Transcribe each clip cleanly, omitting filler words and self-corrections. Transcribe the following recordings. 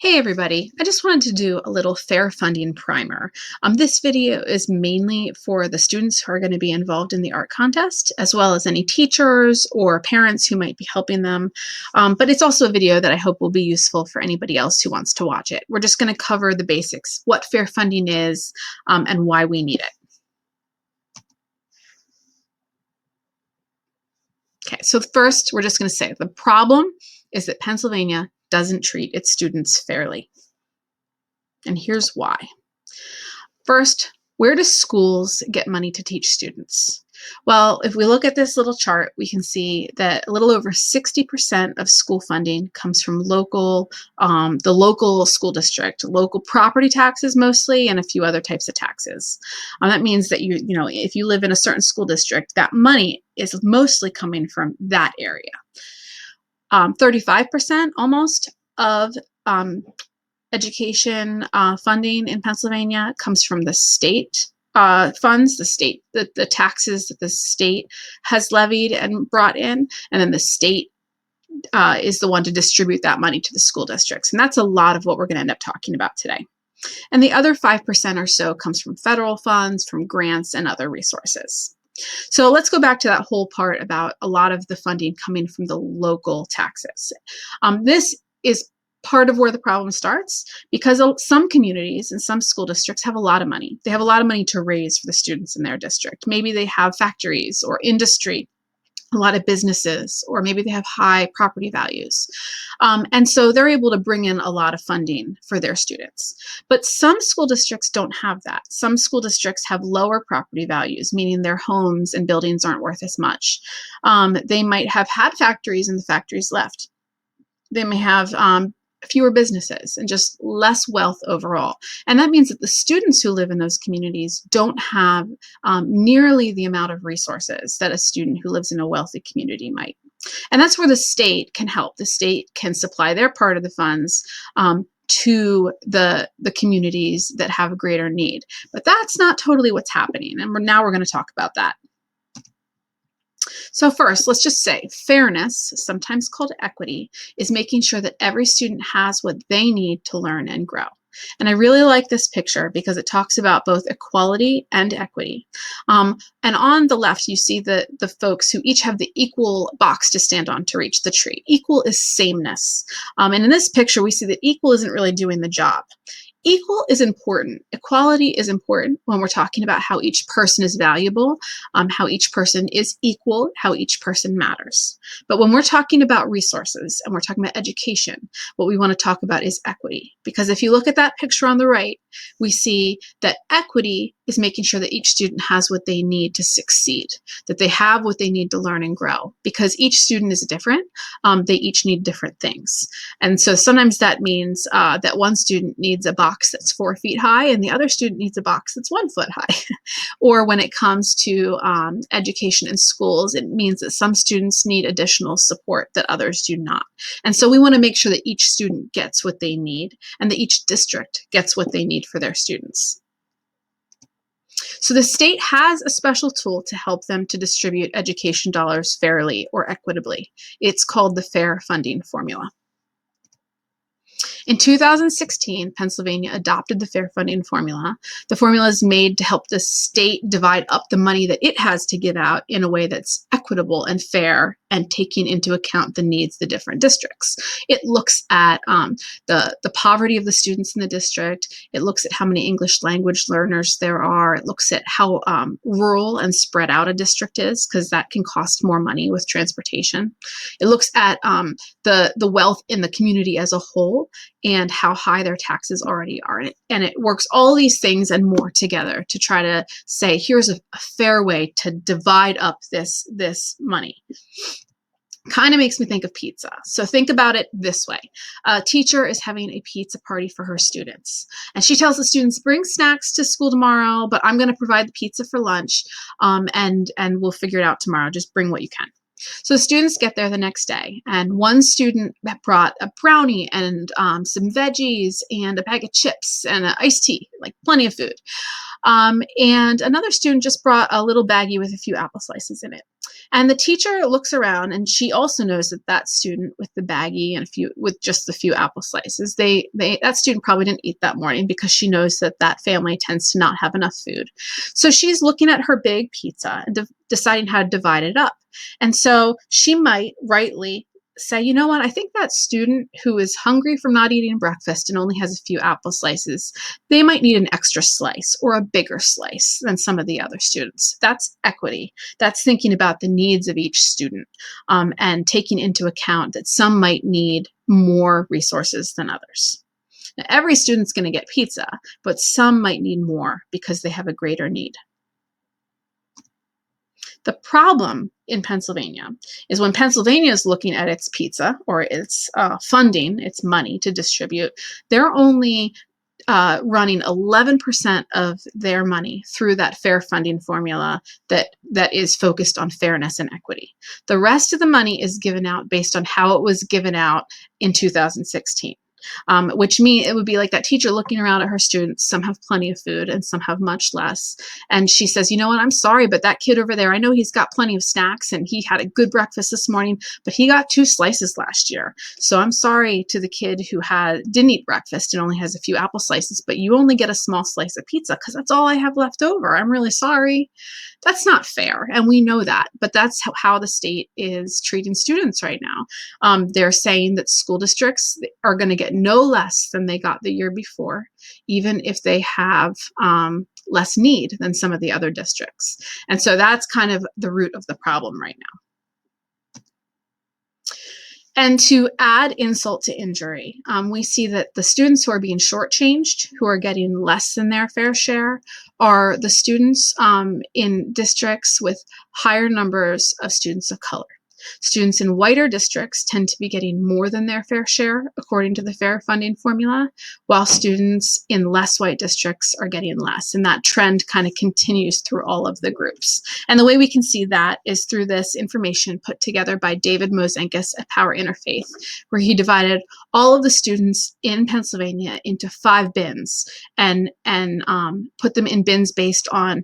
Hey everybody, I just wanted to do a little fair funding primer. This video is mainly for the students who are going to be involved in the art contest, as well as any teachers or parents who might be helping them. But it's also a video that I hope will be useful for anybody else who wants to watch it. We're just going to cover the basics, what fair funding is, and why we need it. Okay, so first we're just going to say the problem is that Pennsylvania doesn't treat its students fairly. And here's why. First, where do schools get money to teach students? Well, if we look at this little chart, we can see that a little over 60% of school funding comes from the local school district, local property taxes mostly, and a few other types of taxes. That means that if you live in a certain school district, that money is mostly coming from that area. 35% almost of education funding in Pennsylvania comes from the state funds, the taxes that the state has levied and brought in, and then the state is the one to distribute that money to the school districts. And that's a lot of what we're going to end up talking about today. And the other 5% or so comes from federal funds, from grants, and other resources. So let's go back to that whole part about a lot of the funding coming from the local taxes. This is part of where the problem starts, because some communities and some school districts have a lot of money. They have a lot of money to raise for the students in their district. Maybe they have factories or industry, a lot of businesses, or maybe they have high property values. And so they're able to bring in a lot of funding for their students. But some school districts don't have that. Some school districts have lower property values, meaning their homes and buildings aren't worth as much. They might have had factories and the factories left. They may have fewer businesses and just less wealth overall. And that means that the students who live in those communities don't have nearly the amount of resources that a student who lives in a wealthy community might. And that's where the state can help. The state can supply their part of the funds to the communities that have a greater need. But that's not totally what's happening. And now we're going to talk about that. So first, let's just say fairness, sometimes called equity, is making sure that every student has what they need to learn and grow. And I really like this picture because it talks about both equality and equity. And on the left, you see the folks who each have the equal box to stand on to reach the tree. Equal is sameness. And in this picture, we see that equal isn't really doing the job. Equal is important. Equality is important when we're talking about how each person is valuable, how each person is equal, how each person matters. But when we're talking about resources and we're talking about education, what we want to talk about is equity. Because if you look at that picture on the right, we see that equity is making sure that each student has what they need to succeed, that they have what they need to learn and grow. Because each student is different, they each need different things. And so sometimes that means that one student needs a box that's 4 feet high and the other student needs a box that's 1 foot high. Or when it comes to education in schools, it means that some students need additional support that others do not. And so we want to make sure that each student gets what they need and that each district gets what they need for their students. So the state has a special tool to help them to distribute education dollars fairly or equitably. It's called the Fair Funding Formula. In 2016, Pennsylvania adopted the Fair Funding Formula. The formula is made to help the state divide up the money that it has to give out in a way that's equitable and fair and taking into account the needs of the different districts. It looks at the poverty of the students in the district. It looks at how many English language learners there are. It looks at how rural and spread out a district is, because that can cost more money with transportation. It looks at the wealth in the community as a whole and how high their taxes already are. And it works all these things and more together to try to say, here's a fair way to divide up this money. Kind of makes me think of pizza. So think about it this way. A teacher is having a pizza party for her students. And she tells the students, bring snacks to school tomorrow, but I'm going to provide the pizza for lunch, and we'll figure it out tomorrow. Just bring what you can. So the students get there the next day, and one student brought a brownie and some veggies and a bag of chips and an iced tea, like plenty of food. And another student just brought a little baggie with a few apple slices in it. And the teacher looks around, and she also knows that that student with the baggie and with just a few apple slices, that student probably didn't eat that morning, because she knows that that family tends to not have enough food. So she's looking at her big pizza and deciding how to divide it up. And so she might rightly say, you know what, I think that student who is hungry from not eating breakfast and only has a few apple slices, they might need an extra slice or a bigger slice than some of the other students. That's equity. That's thinking about the needs of each student, and taking into account that some might need more resources than others. Now, every student's going to get pizza, but some might need more because they have a greater need. The problem in Pennsylvania is when Pennsylvania is looking at its pizza or its funding, its money to distribute, they're only running 11% of their money through that fair funding formula that is focused on fairness and equity. The rest of the money is given out based on how it was given out in 2016. Which means it would be like that teacher looking around at her students. Some have plenty of food and some have much less. And she says, you know what, I'm sorry, but that kid over there, I know he's got plenty of snacks and he had a good breakfast this morning, but he got 2 slices last year. So I'm sorry to the kid who didn't eat breakfast and only has a few apple slices, but you only get a small slice of pizza because that's all I have left over. I'm really sorry. That's not fair. And we know that, but that's how the state is treating students right now. They're saying that school districts are going to get no less than they got the year before, even if they have less need than some of the other districts. And so that's kind of the root of the problem right now. And to add insult to injury, we see that the students who are being shortchanged, who are getting less than their fair share, are the students in districts with higher numbers of students of color. Students in whiter districts tend to be getting more than their fair share, according to the fair funding formula, while students in less white districts are getting less. And that trend kind of continues through all of the groups. And the way we can see that is through this information put together by David Mozenkis at Power Interfaith, where he divided all of the students in Pennsylvania into 5 bins and put them in bins based on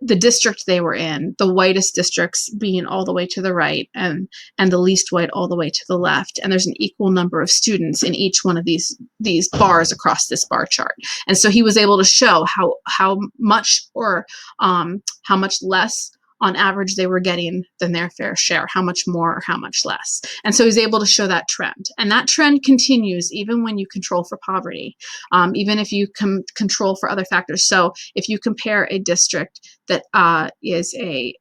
the district they were in, the whitest districts being all the way to the right and the least white all the way to the left. And there's an equal number of students in each one of these bars across this bar chart. And so he was able to show how much or how much less on average they were getting than their fair share, how much more or how much less. And so he's able to show that trend. And that trend continues even when you control for poverty, even if you control for other factors. So if you compare a district that is a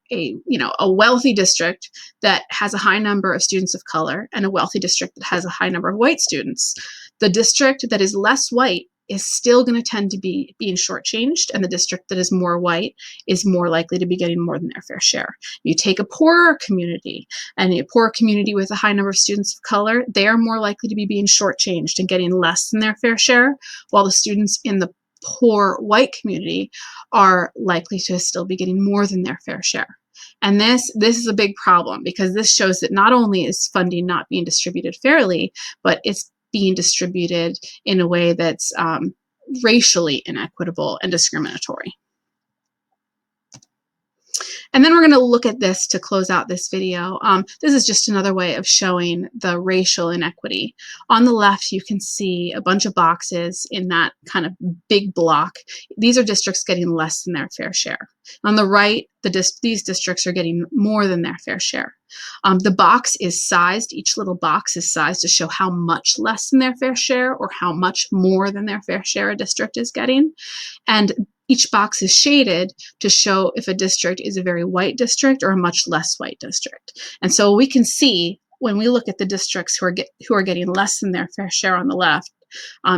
wealthy district that has a high number of students of color and a wealthy district that has a high number of white students, the district that is less white is still going to tend to be being shortchanged, and the district that is more white is more likely to be getting more than their fair share. You take a poorer community, and a poorer community with a high number of students of color, they are more likely to be being shortchanged and getting less than their fair share, while the students in the poor white community are likely to still be getting more than their fair share. And this is a big problem, because this shows that not only is funding not being distributed fairly, but it's being distributed in a way that's racially inequitable and discriminatory. And then we're going to look at this to close out this video. This is just another way of showing the racial inequity. On the left, you can see a bunch of boxes in that kind of big block. These are districts getting less than their fair share. On the right, these districts are getting more than their fair share. The box is sized. Each little box is sized to show how much less than their fair share or how much more than their fair share a district is getting. And each box is shaded to show if a district is a very white district or a much less white district. And so we can see when we look at the districts who are getting less than their fair share on the left,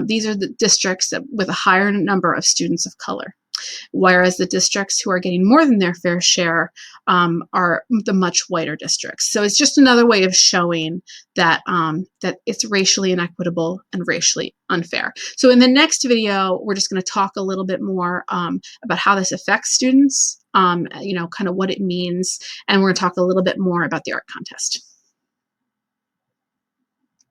these are the districts with a higher number of students of color. Whereas the districts who are getting more than their fair share are the much whiter districts. So it's just another way of showing that that it's racially inequitable and racially unfair. So in the next video, we're just going to talk a little bit more about how this affects students, kind of what it means, and we're going to talk a little bit more about the art contest.